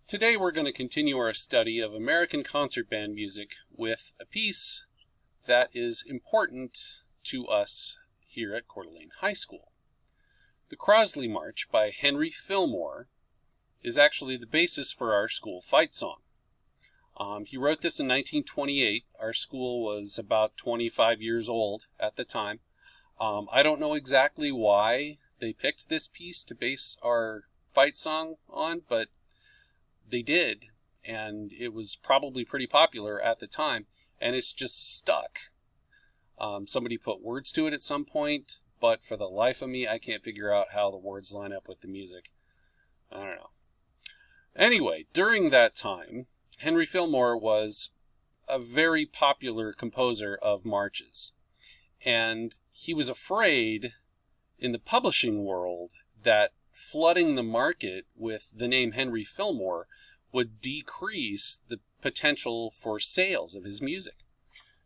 Today we're going to continue our study of American concert band music with a piece that is important to us here at Coeur d'Alene High School. The Crosley March by Henry Fillmore is actually the basis for our school fight song. He wrote this in 1928. Our school was about 25 years old at the time. I don't know exactly why they picked this piece to base our fight song on, but they did, and it was probably pretty popular at the time, and it's just stuck. Somebody put words to it at some point, but for the life of me, I can't figure out how the words line up with the music. I don't know. Anyway, during that time, Henry Fillmore was a very popular composer of marches, and he was afraid in the publishing world that flooding the market with the name Henry Fillmore would decrease the potential for sales of his music.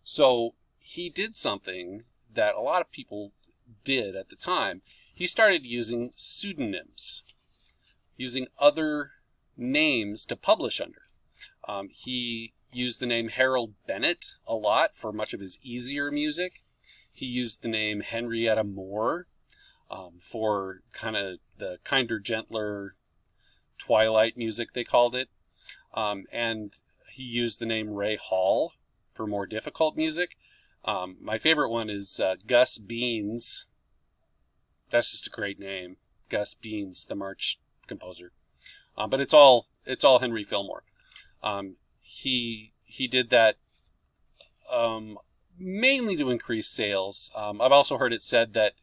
So he did something that a lot of people did at the time. He started using pseudonyms, using other names to publish under. He used the name Harold Bennett a lot for much of his easier music. He used the name Henrietta Moore for kind of the kinder, gentler twilight music, they called it. And he used the name Ray Hall for more difficult music. My favorite one is Gus Beans. That's just a great name. Gus Beans, the March composer. But it's all Henry Fillmore. He did that mainly to increase sales. I've also heard it said that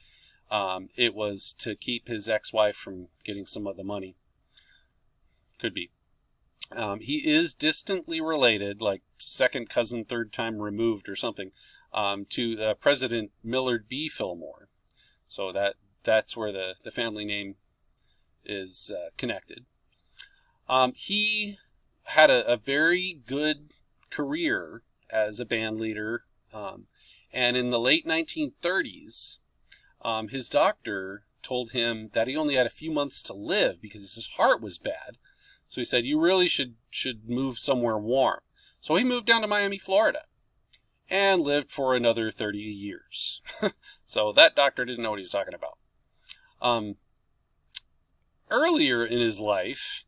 it was to keep his ex-wife from getting some of the money. Could be. He is distantly related, like second cousin, third time removed or something, to President Millard B. Fillmore. So that's where the family name is connected. He had a very good career as a band leader, and in the late 1930s, his doctor told him that he only had a few months to live because his heart was bad. So he said, you really should move somewhere warm. So he moved down to Miami, Florida, and lived for another 30 years. So that doctor didn't know what he was talking about. Earlier in his life,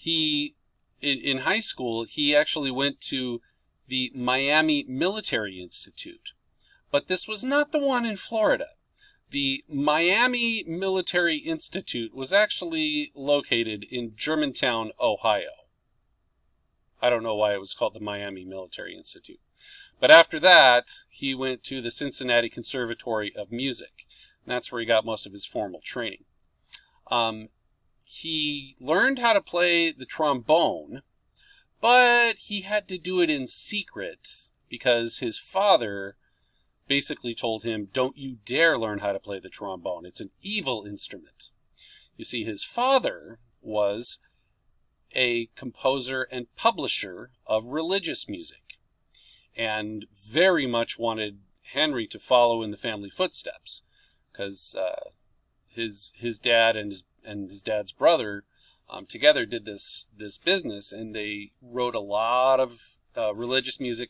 in high school, he actually went to the Miami Military Institute. But this was not the one in Florida. The Miami Military Institute was actually located in Germantown, Ohio. I don't know why it was called the Miami Military Institute. But after that, he went to the Cincinnati Conservatory of Music. And that's where he got most of his formal training. He learned how to play the trombone, but he had to do it in secret because his father basically told him, don't you dare learn how to play the trombone. It's an evil instrument. You see, his father was a composer and publisher of religious music and very much wanted Henry to follow in the family footsteps because his dad and his dad's brother together did this business, and they wrote a lot of religious music,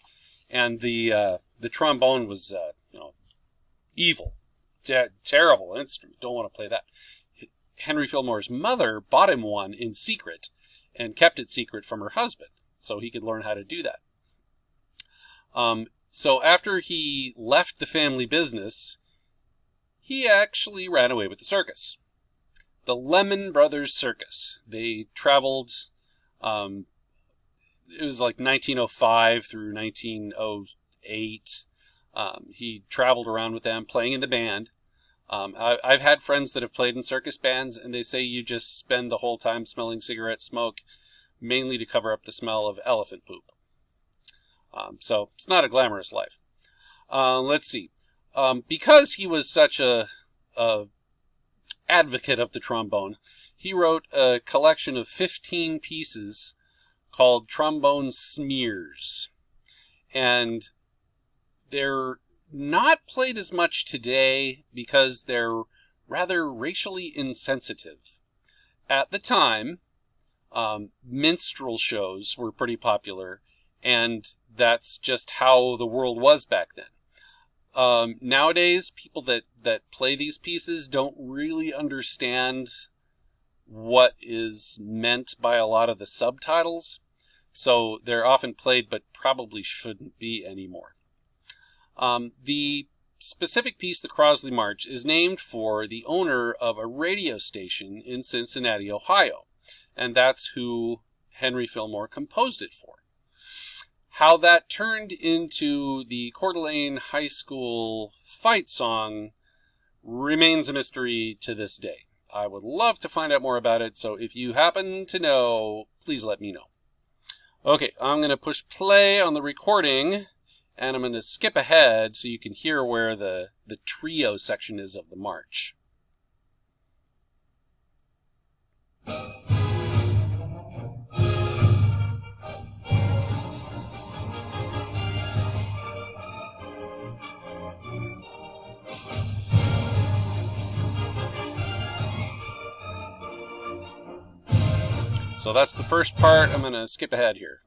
and the trombone was evil, terrible instrument. Don't want to play that. Henry Fillmore's mother bought him one in secret and kept it secret from her husband so he could learn how to do that. So after he left the family business, he actually ran away with the circus. The Lemon Brothers Circus. They traveled, it was like 1905 through 1908. He traveled around with them, playing in the band. I've had friends that have played in circus bands, and they say you just spend the whole time smelling cigarette smoke, mainly to cover up the smell of elephant poop. So it's not a glamorous life. Let's see. Because he was such a advocate of the trombone, he wrote a collection of 15 pieces called Trombone Smears. And they're not played as much today because they're rather racially insensitive. At the time, Minstrel shows were pretty popular, and that's just how the world was back then. Nowadays, people that play these pieces don't really understand what is meant by a lot of the subtitles, so they're often played but probably shouldn't be anymore. The specific piece, the Crosley March, is named for the owner of a radio station in Cincinnati, Ohio, and that's who Henry Fillmore composed it for. How that turned into the Coeur d'Alene High School fight song remains a mystery to this day. I would love to find out more about it, so if you happen to know, please let me know. Okay, I'm going to push play on the recording, and I'm going to skip ahead so you can hear where the trio section is of the march. So that's the first part. I'm going to skip ahead here.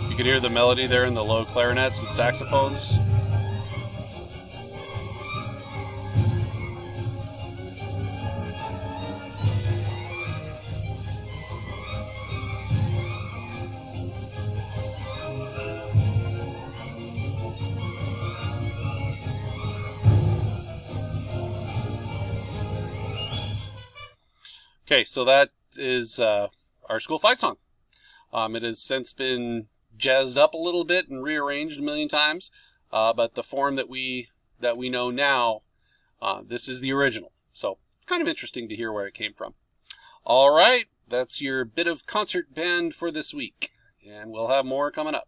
You can hear the melody there in the low clarinets and saxophones. Okay, so that is our school fight song. It has since been jazzed up a little bit and rearranged a million times, but the form that we know now, this is the original. So it's kind of interesting to hear where it came from. All right, that's your bit of concert band for this week, and we'll have more coming up.